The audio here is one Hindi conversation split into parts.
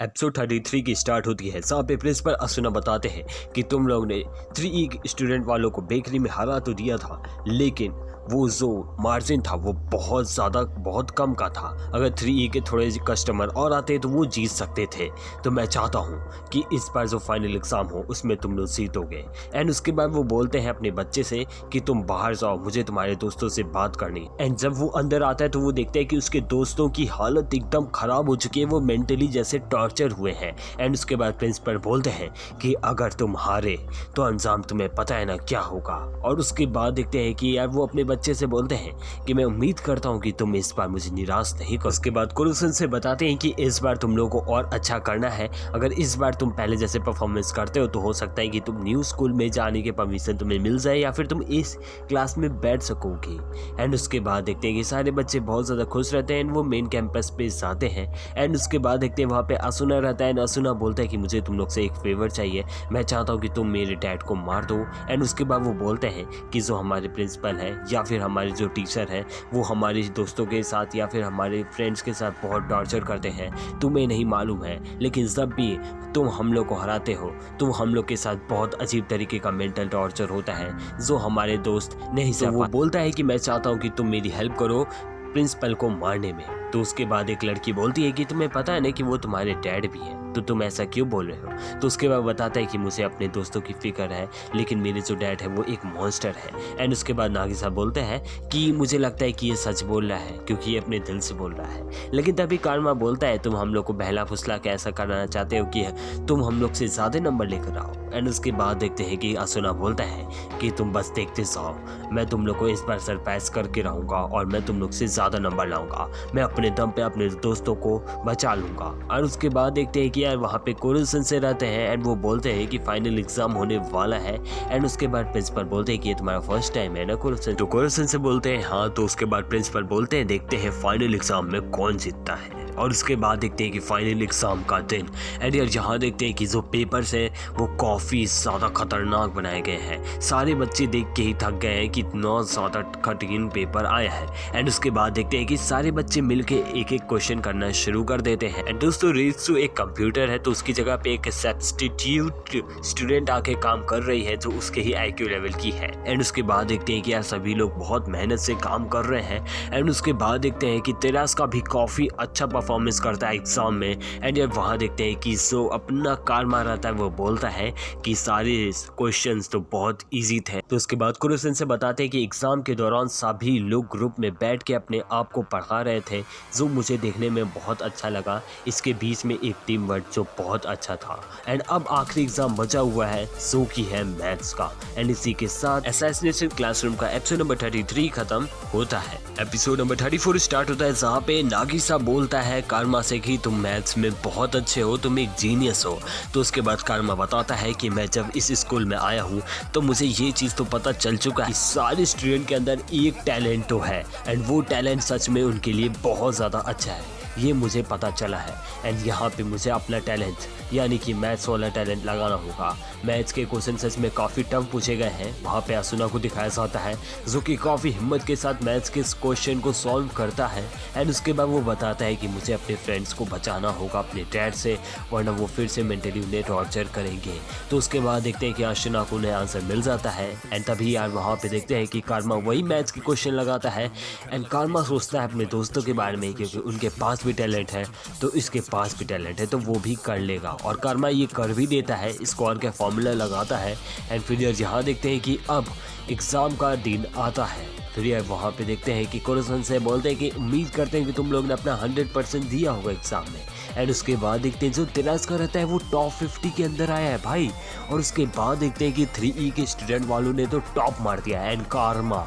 एपिसोड 33 की स्टार्ट होती है जहाँ पे प्रिंसिपल असुना बताते हैं कि तुम लोग ने 3E स्टूडेंट वालों को बेकरी में हरा तो दिया था, लेकिन वो जो मार्जिन था वो बहुत कम का था। अगर 3E के थोड़े कस्टमर और आते तो वो जीत सकते थे। तो मैं चाहता हूँ कि इस बार जो फाइनल एग्ज़ाम हो उसमें तुम लोग जीतोगे। एंड उसके बाद वो बोलते हैं अपने बच्चे से कि तुम बाहर जाओ, मुझे तुम्हारे दोस्तों से बात करनी। एंड जब वो अंदर आता है तो वो देखते हैं कि उसके दोस्तों की हालत एकदम ख़राब हो चुकी है, वो मेंटली जैसे टॉर्चर हुए हैं। एंड उसके बाद प्रिंसिपल बोलते हैं कि अगर तुम हारे तो अंजाम तुम्हें पता है ना क्या होगा। और उसके बाद देखते हैं कि यार वो अपने बच्चे से बोलते हैं कि मैं उम्मीद करता हूँ कि तुम इस बार मुझे निराश नहीं करो। उसके बाद कुरुसन से बताते हैं कि इस बार तुम लोगों को और अच्छा करना है। अगर इस बार तुम पहले जैसे परफॉर्मेंस करते हो तो हो सकता है कि तुम न्यू स्कूल में जाने की परमिशन तुम्हें मिल जाए या फिर तुम इस क्लास में बैठ सकोगे। एंड उसके बाद देखते हैं कि सारे बच्चे बहुत ज़्यादा खुश रहते हैं। वो मेन कैंपस पे जाते हैं। एंड उसके बाद देखते हैं वहाँ पे असुना रहता है। असुना बोलता है कि मुझे तुम लोग से एक फेवर चाहिए, मैं चाहता हूँ कि तुम मेरे डैड को मार दो। एंड उसके बाद वो बोलते हैं कि जो हमारे प्रिंसिपल है या फिर हमारे जो टीचर है वो हमारे दोस्तों के साथ या फिर हमारे फ्रेंड्स के साथ बहुत टॉर्चर करते हैं, तुम्हें नहीं मालूम है। लेकिन जब भी तुम हम लोग को हराते हो तो हम लोग के साथ बहुत अजीब तरीके का मेंटल टॉर्चर होता है जो हमारे दोस्त नहीं सह पाते। वो बोलता है कि मैं चाहता हूँ कि तुम मेरी हेल्प करो प्रिंसिपल को मारने में। तो उसके बाद एक लड़की बोलती है कि तुम्हें पता है ना कि वो तुम्हारे डैड भी है, तो तुम ऐसा क्यों बोल रहे हो। तो उसके बाद बताता है कि मुझे अपने दोस्तों की फिक्र है, लेकिन मेरे जो डैड है वो एक मॉन्स्टर है। एंड उसके बाद नागिसा बोलते हैं कि मुझे लगता है कि ये सच बोल रहा है क्योंकि ये अपने दिल से बोल रहा है। लेकिन तभी कारमा बोलता है तुम हम लोग को बहला फुसला के ऐसा कराना चाहते हो कि तुम हम लोग से ज़्यादा नंबर लेकर आओ। एंड उसके बाद देखते हैं कि असुना बोलता है कि तुम बस देखते जाओ, मैं तुम लोग को इस बार सरप्राइज करके रहूँगा और मैं तुम लोग से ज़्यादा नंबर लाऊंगा, मैं अपने दम पे अपने दोस्तों को बचा लूँगा। और उसके बाद देखते हैं कि यार वहाँ पे कोरसन से रहते हैं। एंड वो बोलते हैं कि फाइनल एग्जाम होने वाला है। एंड उसके बाद प्रिंसिपल बोलते हैं कि ये तुम्हारा फर्स्ट टाइम है ना कोरसन। तो कोरसन से बोलते हैं हाँ। तो उसके बाद प्रिंसिपल बोलते हैं देखते हैं फाइनल एग्जाम में कौन जीतता है। और उसके बाद देखते हैं कि फाइनल एग्ज़ाम का दिन। एंड यार यहाँ देखते हैं कि जो पेपर्स हैं वो काफ़ी ज़्यादा खतरनाक बनाए गए हैं। सारे बच्चे देख के ही थक गए हैं कि इतना ज़्यादा कठिन पेपर आया है। एंड उसके बाद देखते हैं कि सारे बच्चे मिलके एक एक क्वेश्चन करना शुरू कर देते हैं। एंड दोस्तों रीत्सु एक कंप्यूटर है तो उसकी जगह पे एक सब्स्टिट्यूट स्टूडेंट आके काम कर रही है जो उसके ही IQ लेवल की है। एंड उसके बाद देखते हैं कि यार सभी लोग बहुत मेहनत से काम कर रहे हैं। एंड उसके बाद देखते हैं कि तेरास का भी काफ़ी अच्छा परफॉर्मेंस करता है एग्जाम में। एंड यार वहाँ देखते हैं कि जो अपना कार मार रहता है वो बोलता है कि सारे क्वेश्चंस तो बहुत इजी थे। तो उसके बाद कुरुसन से बताते हैं कि एग्जाम के दौरान सभी लोग ग्रुप में बैठ के अपने आप को पढ़ा रहे थे, जो मुझे देखने में बहुत अच्छा लगा। इसके बीच में एक टीम वर्क जो बहुत अच्छा था। एंड अब आखिरी एग्जाम बचा हुआ है जो कि है मैथ्स का। एंड इसी के साथ असैसिनेशन क्लासरूम का एपिसोड नंबर 33 खत्म होता है। एपिसोड नंबर 34 स्टार्ट होता है जहाँ पे नागिसा बोलता है कारमा से कि तुम मैथ्स में बहुत अच्छे हो, तुम एक जीनियस हो। तो उसके बाद कारमा बताता है कि मैं जब इस स्कूल में आया हूँ तो मुझे ये चीज़ तो पता चल चुका है, सारे स्टूडेंट के अंदर एक टैलेंट तो है एंड वो टैलेंट सच में उनके लिए बहुत ज़्यादा अच्छा है, ये मुझे पता चला है। एंड यहाँ पे मुझे अपना टैलेंट यानी कि मैथ्स वाला टैलेंट लगाना होगा। मैथ्स के क्वेश्चन सच में काफ़ी टफ पूछे गए हैं। वहाँ पे असुना को दिखाया जाता है जो कि काफ़ी हिम्मत के साथ मैथ्स के क्वेश्चन को सॉल्व करता है। एंड उसके बाद वो बताता है कि मुझे अपने फ्रेंड्स को बचाना होगा अपने डैड से, वरना वो फिर से मेंटली उन्हें टॉर्चर करेंगे। तो उसके बाद देखते हैं कि असुना को उन्हें आंसर मिल जाता है। एंड तभी यार वहाँ पे देखते हैं कि कारमा वही मैथ्स के क्वेश्चन लगाता है। एंड कारमा सोचता है अपने दोस्तों के बारे में क्योंकि उनके पास भी टैलेंट है तो इसके पास भी टैलेंट है तो वो भी कर लेगा। और कारमा ये कर भी देता है, स्कोर का फॉर्मूला लगाता है। एंड फिर यहाँ देखते हैं कि अब एग्ज़ाम का दिन आता है। फिर यार वहाँ पे देखते हैं कि कोरसन से बोलते हैं कि उम्मीद करते हैं कि तुम लोग ने अपना 100% दिया होगा एग्ज़ाम में। एंड उसके बाद देखते हैं जो तिरास का रहता है वो टॉप 50 के अंदर आया है भाई। और उसके बाद देखते हैं कि 3E के स्टूडेंट वालों ने तो टॉप मार दिया है। एंड कारमा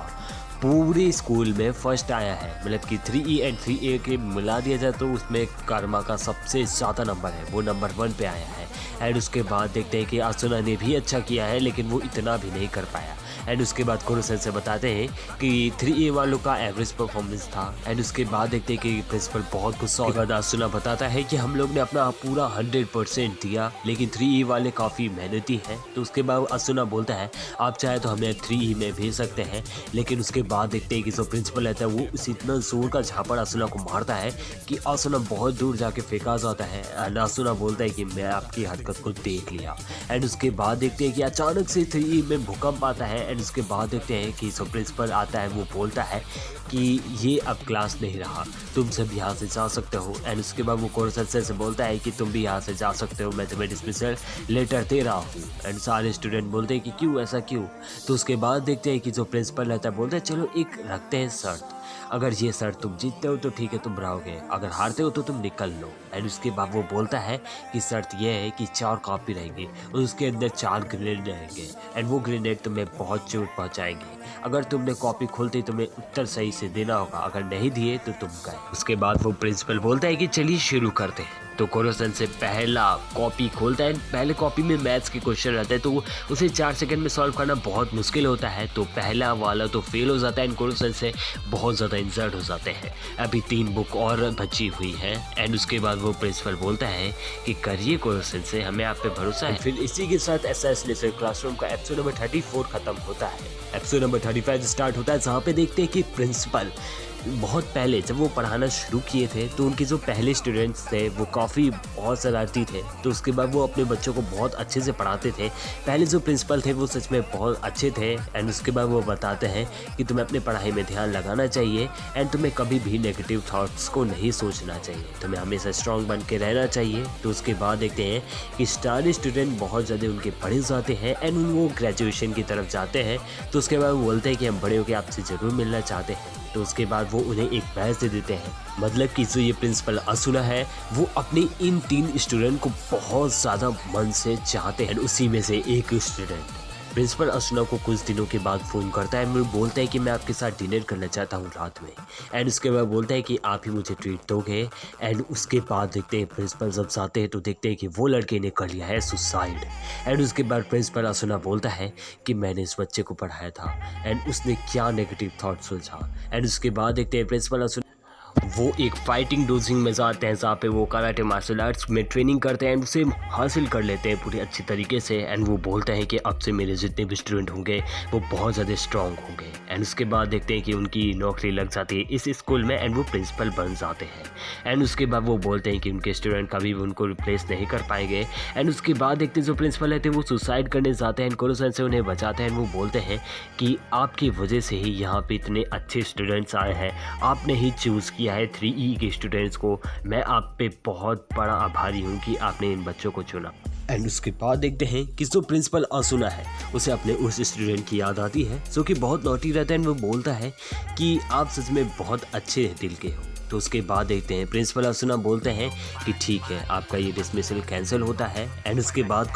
पूरे स्कूल में फर्स्ट आया है, मतलब कि 3E एंड 3A के मिला दिया जाए तो उसमें कारमा का सबसे ज़्यादा नंबर है, वो नंबर 1 पे आया है। एंड उसके बाद देखते हैं कि असुना ने भी अच्छा किया है लेकिन वो इतना भी नहीं कर पाया। एंड उसके बाद कुरुसन से बताते हैं कि 3A वालों का एवरेज परफॉर्मेंस था। एंड उसके बाद देखते हैं कि प्रिंसिपल बहुत गुस्सा होगा। बाद असुना बताता है कि हम लोग ने अपना पूरा 100% दिया लेकिन 3E वाले काफ़ी मेहनती हैं। तो उसके बाद असुना बोलता है आप चाहे तो हमें 3E में भेज सकते हैं, लेकिन उसके बाद देखते हैं कि जो प्रिंसिपल रहता है वो उसे इतना जोर का झापड़ असुना को मारता है कि असुना बहुत दूर जाके फेंका जाता है। एंड असुना बोलता है कि मैं आपकी हरकत को देख लिया। एंड उसके बाद देखते हैं कि अचानक से 3 में भूकंप आता है। एंड उसके बाद देखते हैं कि जो प्रिंसिपल आता है वो बोलता है कि ये अब क्लास नहीं रहा, तुम सब यहाँ से जा सकते हो। एंड उसके बाद वो कोरोसेंसे से बोलता है कि तुम भी यहाँ से जा सकते हो, मैं तुम्हें डिसमिसल लेटर दे रहा हूँ। एंड सारे स्टूडेंट बोलते हैं कि क्यों, ऐसा क्यों। तो उसके बाद देखते हैं कि जो प्रिंसिपल रहता है बोलते हैं चलो एक रखते हैं शर्त, अगर ये शर्त तुम जीतते हो तो ठीक है तुम रहोगे, अगर हारते हो तो तुम निकल लो। एंड उसके बाद वो बोलता है कि शर्त यह है कि 4 कॉपी रहेंगी और उसके अंदर 4 ग्रेनेड रहेंगे। एंड वो ग्रेनेड तुम्हें बहुत चोट पहुँचाएंगे, अगर तुमने कॉपी खोलते तुम्हें उत्तर सही से देना होगा, अगर नहीं दिए तो तुम गए। उसके बाद वो प्रिंसिपल बोलता है कि चलिए शुरू करते हैं। तो कोरोसेंसे पहला कॉपी खोलता है। पहले कॉपी में मैथ्स के क्वेश्चन रहते हैं तो उसे 4 सेकंड में सॉल्व करना बहुत मुश्किल होता है। तो पहला वाला तो फेल हो जाता है एंड कोरोसेंसे बहुत ज़्यादा इंसर्ट हो जाते हैं। अभी 3 बुक और बची हुई हैं। एंड उसके बाद वो प्रिंसिपल बोलता है कि करिए कोरोसेंसे, हमें आप पे भरोसा है। फिर इसी के साथ असैसिनेशन क्लासरूम का एपिसोड नंबर 34 खत्म होता है। एपिसोड नंबर 35 स्टार्ट होता है, जहाँ पे देखते हैं कि प्रिंसिपल बहुत पहले जब वो पढ़ाना शुरू किए थे तो उनके जो पहले स्टूडेंट्स थे वो काफ़ी बहुत शरारती थे। तो उसके बाद वो अपने बच्चों को बहुत अच्छे से पढ़ाते थे। पहले जो प्रिंसिपल थे वो सच में बहुत अच्छे थे। एंड उसके बाद वो बताते हैं कि तुम्हें अपनी पढ़ाई में ध्यान लगाना चाहिए एंड तुम्हें कभी भी नेगेटिव थॉट्स को नहीं सोचना चाहिए, तुम्हें हमेशा स्ट्रॉन्ग बन के रहना चाहिए। तो उसके बाद देखते हैं कि स्टार स्टूडेंट बहुत ज़्यादा उनके पढ़े जाते हैं एंड वो ग्रेजुएशन की तरफ जाते हैं। तो उसके बाद वो बोलते हैं कि हम बड़े होकर आपसे ज़रूर मिलना चाहते हैं। तो उसके बाद वो उन्हें एक बैच दे देते हैं। मतलब कि जो ये प्रिंसिपल असुना है वो अपने इन 3 स्टूडेंट को बहुत ज़्यादा मन से चाहते हैं। उसी में से एक स्टूडेंट प्रिंसिपल असुना को कुछ दिनों के बाद फ़ोन करता है। वो बोलता है कि मैं आपके साथ डिनर करना चाहता हूँ रात में। एंड उसके बाद बोलता है कि आप ही मुझे ट्रीट दोगे। एंड उसके बाद देखते हैं प्रिंसिपल जब जाते हैं तो देखते हैं कि वो लड़के ने कर लिया है सुसाइड। एंड उसके बाद प्रिंसिपल असुना बोलता है कि मैंने इस बच्चे को पढ़ाया था एंड उसने क्या नेगेटिव थाट सोचा। एंड उसके बाद देखते हैं प्रिंसिपल असुना वो एक फाइटिंग डोजिंग में जाते हैं जहाँ पे वो कराटे मार्शल आर्ट्स में ट्रेनिंग करते हैं एंड उसे हासिल कर लेते हैं पूरी अच्छी तरीके से। एंड वो बोलते हैं कि अब से मेरे जितने भी स्टूडेंट होंगे वो बहुत ज़्यादा स्ट्रॉन्ग होंगे। एंड उसके बाद देखते हैं कि उनकी नौकरी लग जाती है इस स्कूल में एंड वो प्रिंसिपल बन जाते हैं। एंड उसके बाद वो बोलते हैं कि उनके स्टूडेंट कभी भी उनको रिप्लेस नहीं कर पाएंगे। एंड उसके बाद देखते हैं जो प्रिंसिपल रहते हैं वो सुसाइड करने जाते हैं एंड कोरोसेंसे उन्हें बचाते हैं। वो बोलते हैं कि आपकी वजह से ही यहाँ पे इतने अच्छे स्टूडेंट्स आए हैं, आपने ही चूज़ किया है 3E के स्टूडेंट्स को, मैं आप पे बहुत बड़ा आभारी हूँ कि आपने इन बच्चों को चुना। एंड उसके बाद देखते हैं कि जो प्रिंसिपल असुना है उसे अपने उस स्टूडेंट की याद आती है जो कि बहुत नॉटी रहता है। वो बोलता है कि आप सच में बहुत अच्छे दिल के हो। तो उसके बाद देखते हैं प्रिंसिपल असुना बोलते हैं कि ठीक है आपका ये डिसमिसल कैंसिल होता है। एंड उसके बाद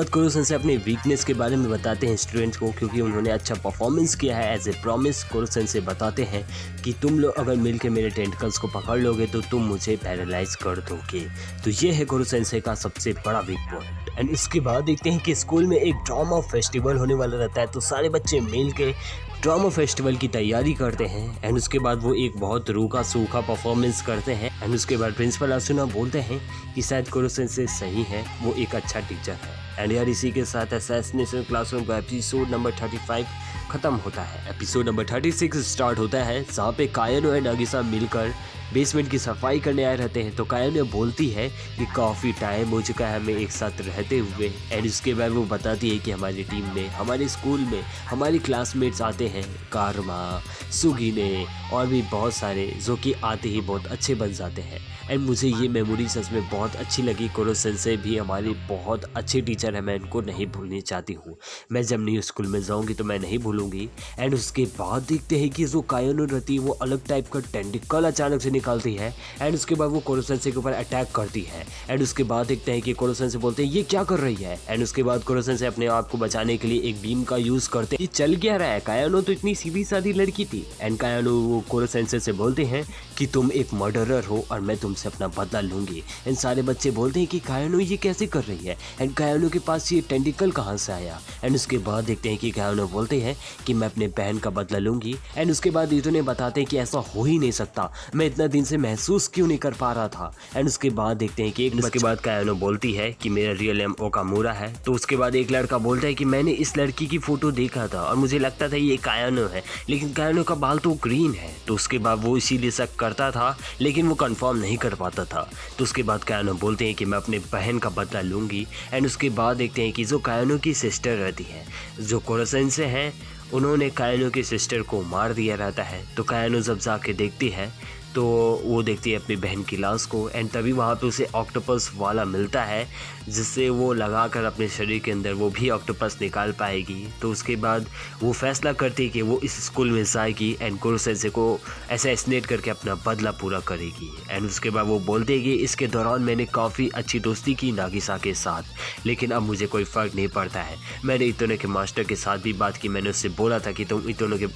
कोरोसेंसे अपने वीकनेस के बारे में बताते हैं स्टूडेंट्स को, क्योंकि उन्होंने अच्छा परफॉर्मेंस किया है। एज ए प्रॉमिस कोरोसेंसे बताते हैं कि तुम लोग अगर मिलकर मेरे टेंटिकल्स को पकड़ लोगे तो तुम मुझे पैरालाइज कर दोगे। तो ये है कोरोसेंसे का सबसे बड़ा वीक पॉइंट। एंड इसके बाद देखते हैं कि स्कूल में एक ड्रामा फेस्टिवल होने वाला रहता है। तो सारे बच्चे मिल के ड्रामा फेस्टिवल की तैयारी करते हैं। एंड उसके बाद वो एक बहुत रूखा सूखा परफॉर्मेंस करते हैं। एंड उसके बाद प्रिंसिपल असुना बोलते हैं कि शायद कोरोसेंसे सही है, वो एक अच्छा टीचर है। एंड यार इसी के साथ असैसिनेशन क्लासरूम का एपिसोड नंबर 35 खत्म होता है। एपिसोड नंबर 36 स्टार्ट होता है, जहाँ पे कायानो एंड नागिसा मिलकर बेसमेंट की सफाई करने आए रहते हैं। तो कायानो बोलती है कि काफ़ी टाइम हो चुका है हमें एक साथ रहते हुए। एंड उसके बाद वो बताती है कि हमारी टीम में, हमारे स्कूल में हमारे क्लासमेट्स आते हैं, कारमा, सुगीने और भी बहुत सारे, जो कि आते ही बहुत अच्छे बन जाते हैं। एंड मुझे ये मेमोरी सच में बहुत अच्छी लगी। कोरोसेंसे भी हमारी बहुत अच्छे टीचर है, मैं इनको नहीं भूलनी चाहती हूँ। मैं जब न्यू स्कूल में जाऊँगी तो मैं नहीं भूलूँगी। एंड उसके बाद देखते हैं कि जो कायानो रहती है वो अलग टाइप का टेंटिकल अचानक से निकालती है। एंड उसके बाद वो कोरोसेंसे के ऊपर अटैक करती है। एंड उसके बाद देखते हैं कि कोरोसेंसे बोलते हैं ये क्या कर रही है। एंड उसके बाद कोरोसेंसे अपने आप को बचाने के लिए एक बीम का यूज़ करते हैं। ये चल क्या रहा है, कायानो तो इतनी सीधी सादी लड़की थी। एंड कायानो वो कोरोसेंसे से बोलते हैं कि तुम एक मर्डरर हो और मैं तुमसे अपना बदला लूंगी। एंड सारे बच्चे बोलते हैं कि कायानो ये कैसे कर रही है एंड कायानो के पास ये टेंटिकल कहाँ से आया। एंड उसके बाद देखते हैं कि कायानो बोलते हैं कि मैं अपने बहन का बदला लूंगी। एंड उसके बाद इतने बताते हैं कि ऐसा हो ही नहीं सकता, मैं इतना दिन से महसूस क्यों नहीं कर पा रहा था। एंड उसके बाद देखते हैं कि उसके बाद कायानो बोलती है कि मेरा रियल नेम ओकामुरा है। तो उसके बाद एक लड़का बोलता है कि मैंने इस लड़की की फोटो देखा था और मुझे लगता था ये कायानो है, लेकिन कायानो का बाल तो ग्रीन है। तो उसके बाद वो इसीलिए शक करता था, लेकिन वो कंफर्म नहीं कर पाता था। तो उसके बाद कायानो बोलते हैं कि मैं अपने बहन का बदला लूँगी। एंड उसके बाद देखते हैं कि जो कायानो की सिस्टर रहती है, जो कुरोसेंसे हैं, उन्होंने कायानो की सिस्टर को मार दिया रहता है। तो कायानो जब जाके देखती है तो वो देखती है अपनी बहन की लाश को। एंड तभी वहाँ पे उसे ऑक्टोपस वाला मिलता है, जिससे वो लगाकर अपने शरीर के अंदर वो भी ऑक्टोपस निकाल पाएगी। तो उसके बाद वो फैसला करती है कि वो इस स्कूल में जाएगी एंड कुरोसेंसे को असैसिनेट करके अपना बदला पूरा करेगी। एंड उसके बाद वो बोलते हैं कि इसके दौरान मैंने काफ़ी अच्छी दोस्ती की नागिसा के साथ, लेकिन अब मुझे कोई फ़र्क नहीं पड़ता है। मैंने इतोने के मास्टर के साथ भी बात की, मैंने उससे बोला था कि तुम इतोने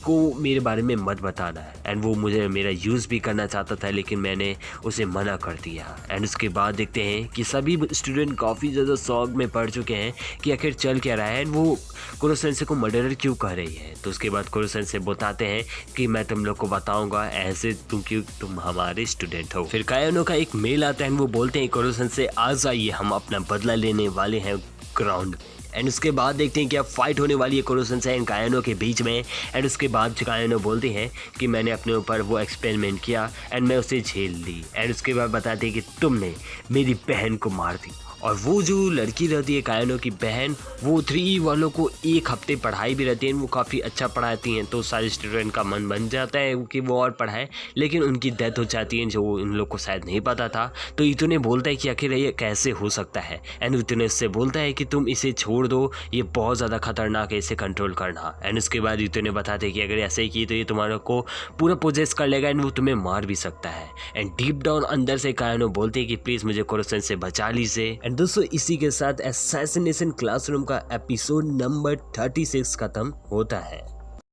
को मेरे बारे में मत बताना है। एंड वो मुझे मेरा यूज़ भी करना चाहता था, लेकिन मैंने उसे मना कर दिया। एंड उसके बाद देखते हैं कि सभी स्टूडेंट काफ़ी ज़्यादा शौक में पड़ चुके हैं कि आखिर चल क्या रहा है, एंड वो कुरोसेंसे को मर्डरर क्यों कह रही है। तो उसके बाद कुरोसेंसे बताते हैं कि मैं तुम लोग को बताऊंगा ऐसे क्योंकि तुम हमारे स्टूडेंट हो। फिर कायानो का एक मेल आता है, वो बोलते हैं कुरोसेंसे आ जाइए, हम अपना बदला लेने वाले हैं ग्राउंड। एंड उसके बाद देखते हैं कि अब फाइट होने वाली है कुरोसेंसे एंड कायानो के बीच में। एंड उसके बाद कायानो बोलते हैं कि मैंने अपने ऊपर वो एक्सपेरिमेंट किया एंड मैं उसे झेल ली। एंड उसके बाद बताते हैं कि तुमने मेरी बहन को मार दी। और वो जो लड़की रहती है कायानो की बहन, वो 3E वालों को एक हफ्ते पढ़ाई भी रहती है, वो काफ़ी अच्छा पढ़ाती हैं। तो सारे स्टूडेंट का मन बन जाता है कि वो और पढ़ाए, लेकिन उनकी डेथ हो जाती है जो उन लोग को शायद नहीं पता था। तो इतने बोलता है कि आखिर ये कैसे हो सकता है। एंड इतने उससे बोलता है कि तुम इसे छोड़ दो, ये बहुत ज़्यादा खतरनाक है, इसे कंट्रोल करना। एंड उसके बाद इतने बताते हैं कि अगर ऐसे ही की तो ये तुम्हारे को पूरा पोजेस कर लेगा एंड वो तुम्हें मार भी सकता है। एंड डीप डाउन अंदर से कायानो बोलते हैं कि प्लीज़ मुझे कुरोसेंसे बचा लीजिए। एंड दोस्तों इसी के साथ असैसिनेशन क्लासरूम का एपिसोड नंबर 36 खत्म होता है।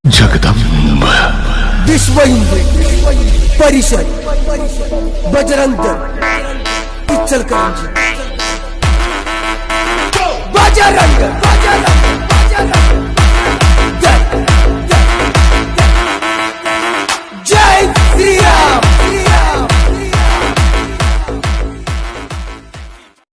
जगदम्ब विश्व हिंदू परिषद बजरंग दल इचलकरंजी बजरंग